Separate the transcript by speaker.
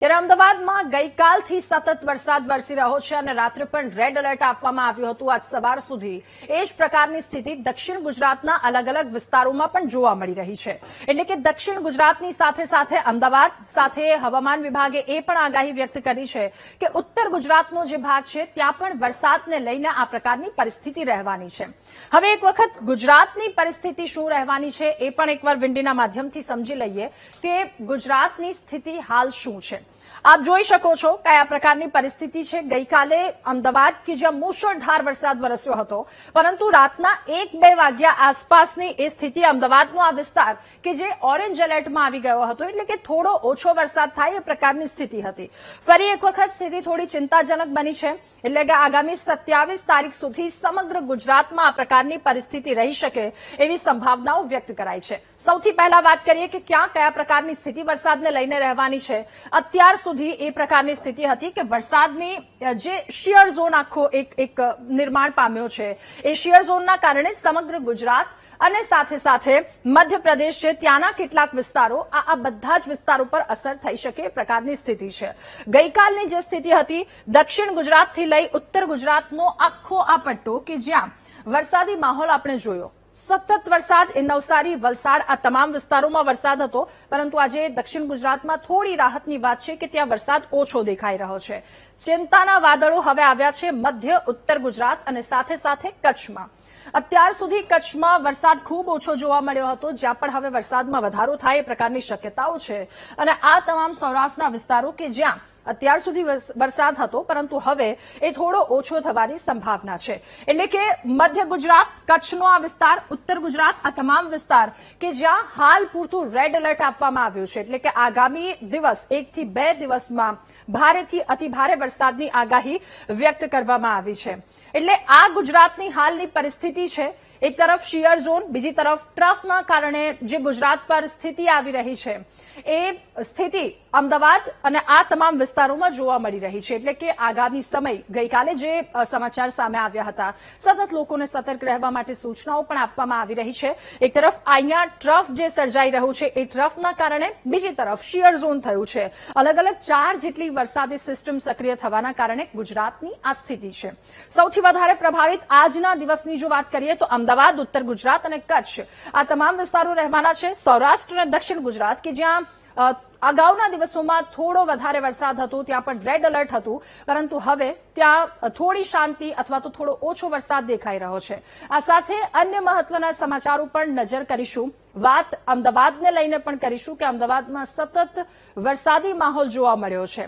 Speaker 1: ત્યારે અમદાવાદમાં ગઈકાલથી સતત વરસાદ વરસી રહ્યો છે અને રાત્રે પણ રેડ એલર્ટ આપવામાં આવ્યું હતું. આજ સવાર સુધી એ જ પ્રકારની સ્થિતિ દક્ષિણ ગુજરાતના અલગ અલગ વિસ્તારોમાં પણ જોવા મળી રહી છે. એટલે કે દક્ષિણ ગુજરાતની સાથે સાથે અમદાવાદ સાથે હવામાન વિભાગે એ પણ આગાહી વ્યક્ત કરી છે કે ઉત્તર ગુજરાતનો જે ભાગ છે ત્યાં પણ વરસાદને લઈને આ પ્રકારની પરિસ્થિતિ રહેવાની છે. હવે એક વખત ગુજરાતની પરિસ્થિતિ શું રહેવાની છે એ પણ એકવાર વિંડીના માધ્યમથી સમજી લઈએ કે ગુજરાતની સ્થિતિ હાલ શું છે. આપ જોઈ શકો છો કયા પ્રકારની પરિસ્થિતિ છે. ગઈકાલે અમદાવાદ કે જ્યાં મુશળધાર વરસાદ વરસ્યો હતો, પરંતુ રાતના 1-2 વાગ્યા આસપાસની એ સ્થિતિ અમદાવાદનો આ વિસ્તાર કે જે ઓરેન્જ એલર્ટમાં આવી ગયો હતો, એટલે કે થોડો ઓછો વરસાદ થાય એ પ્રકારની સ્થિતિ હતી. ફરી એક વખત સ્થિતિ થોડી ચિંતાજનક બની છે. એટલે કે આગામી 27 તારીખ સુધી સમગ્ર ગુજરાતમાં આ પ્રકારની પરિસ્થિતિ રહી શકે એવી સંભાવનાઓ વ્યક્ત કરાઈ છે. સૌથી પહેલા વાત કરીએ કે ક્યાં કયા પ્રકારની સ્થિતિ વરસાદને લઈને રહેવાની છે. અત્યાર સુધી એ પ્રકારની સ્થિતિ હતી કે વરસાદની જે શિયર ઝોન આખો એક નિર્માણ પામ્યો છે, એ શિયર ઝોનના કારણે સમગ્ર ગુજરાત અને સાથે સાથે મધ્યપ્રદેશ છે ત્યાંના કેટલાક વિસ્તારો આ બધા જ વિસ્તારો પર અસર થઈ શકે એ પ્રકારની સ્થિતિ છે. ગઈકાલની જે સ્થિતિ હતી દક્ષિણ ગુજરાતથી લઈ ઉત્તર ગુજરાતનો આખો આ પટ્ટો કે જ્યાં વરસાદી માહોલ આપણે જોયો. સતત વરસાદ એ નવસારી, વલસાડ આ તમામ વિસ્તારોમાં વરસાદ હતો, પરંતુ આજે દક્ષિણ ગુજરાતમાં થોડી રાહતની વાત છે કે ત્યાં વરસાદ ઓછો દેખાઈ રહ્યો છે. ચિંતાના વાદળો હવે આવ્યા છે મધ્ય ઉત્તર ગુજરાત અને સાથે સાથે કચ્છમાં. અત્યાર સુધી કચ્છમાં વરસાદ ખૂબ ઓછો જોવા મળ્યો હતો, જ્યાં પણ હવે વરસાદમાં વધારો થાય એ પ્રકારની શક્યતાઓ છે. અને આ તમામ સૌરાષ્ટ્રના વિસ્તારો કે જ્યાં અત્યાર સુધી વરસાદ હતો પરંતુ હવે એ થોડો ઓછો થવાની સંભાવના છે. એટલે કે મધ્ય ગુજરાત, કચ્છનો આ વિસ્તાર, ઉત્તર ગુજરાત આ તમામ વિસ્તાર કે જ્યાં હાલ પૂરતું રેડ એલર્ટ આપવામાં આવ્યું છે. એટલે કે આગામી દિવસ 1 થી 2 દિવસમાં ભારેથી અતિભારે વરસાદની આગાહી વ્યક્ત કરવામાં આવી છે. એટલે આ ગુજરાતની હાલની પરિસ્થિતિ છે. એક તરફ શિયર ઝોન, બીજી તરફ ટ્રફના કારણે જે ગુજરાત પર સ્થિતિ આવી રહી છે એ સ્થિતિ અમદાવાદ અને આ તમામ વિસ્તારોમાં જોવા મળી રહી છે. એટલે કે આગામી સમય ગઈકાલે જે સમાચાર સામે આવ્યા હતા, સતત લોકોને સતર્ક રહેવા માટે સૂચનાઓ પણ આપવામાં આવી રહી છે. એક તરફ અહીંયા ટ્રફ જે સર્જાઈ રહ્યું છે એ ટ્રફના કારણે, બીજી તરફ શિયર ઝોન થયું છે. અલગ અલગ 4 જેટલી વરસાદી સિસ્ટમ સક્રિય થવાના કારણે ગુજરાતની આ સ્થિતિ છે. સૌથી વધારે પ્રભાવિત આજના દિવસની જો વાત કરીએ તો અમદાવાદ, ઉત્તર ગુજરાત અને કચ્છ આ તમામ વિસ્તારો રહેવાના છે. સૌરાષ્ટ્ર અને દક્ષિણ ગુજરાત કે જ્યાં અગાઉના દિવસોમાં થોડો વધારે વરસાદ હતો ત્યાં પણ રેડ એલર્ટ હતું, પરંતુ હવે ત્યાં થોડી શાંતિ અથવા તો થોડો ઓછો વરસાદ દેખાઈ રહ્યો છે. આ સાથે અન્ય મહત્વના સમાચારો પર નજર કરીશું. વાત અમદાવાદને લઈને પણ કરીશું કે અમદાવાદમાં સતત વરસાદી માહોલ જોવા મળ્યો છે.